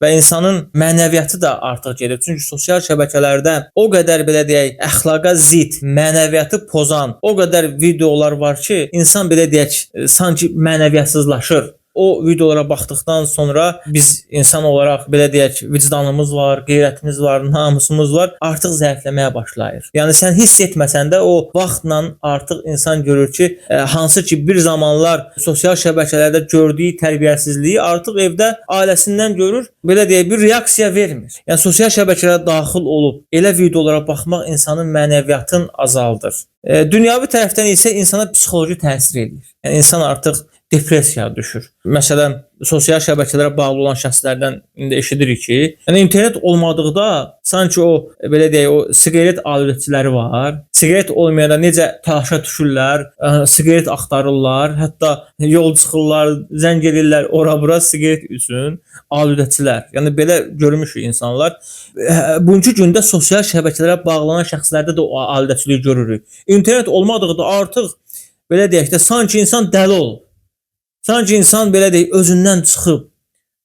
və insanın mənəviyyatı da artıq gedir. Çünki sosial şəbəkələrdə o qədər belə deyək, əxlaqa zidd, mənəviyyatı pozan o qədər videolar var ki, insan belə deyək, sanki mənəviyyatsızlaşır. O videolara baxdıqdan sonra biz insan olaraq belə deyək, vicdanımız var, qeyrətimiz var, namusumuz var, artıq zəifləməyə başlayır. Yəni sən hiss etməsən də o vaxtla artıq insan görür ki, hansı ki bir zamanlar sosial şəbəkələrdə gördüyü tərbiyəsizliyi artıq evdə ailəsindən görür, belə deyək, bir reaksiya vermir. Yəni sosial şəbəkələrə daxil olub elə videolara baxmaq insanın mənəviyyatını azaldır. Dünyavi tərəfdən isə insana psixoloji təsir edir. Yəni insan artıq depressiyaya düşür. Məsələn, sosial şəbəkələrə bağlı olan şəxslərdən indi eşidirik ki, yəni internet olmadıqda sanki o belə deyək, o siqaret alətçiləri var. Siqaret olmayanda necə təlaşa düşürlər, siqaret axtarırlar, hətta yol çıxırlar, zəng edirlər ora-bura siqaret üçün alətçilər. Yəni belə görmüşük insanlar. Bugünkü gündə sosial şəbəkələrə bağlanan şəxslərdə də o alətçiliyi görürük. İnternet olmadıqda artıq belə deyək də sanki insan dəli olub. Sanki insan belə deyək, özündən çıxıb.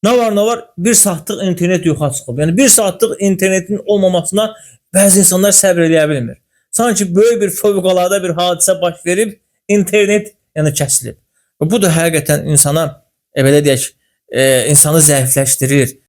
Nə var, bir saatlıq internet yoxa çıxıb. Yəni bir saatlıq internetin olmamasına bəzi insanlar səbr eləyə bilmir. Sanki böyük bir fövqəladə bir hadisə baş verib, internet yəni kəsilib. Bu da həqiqətən insana belə deyək, insanı zəifləşdirir.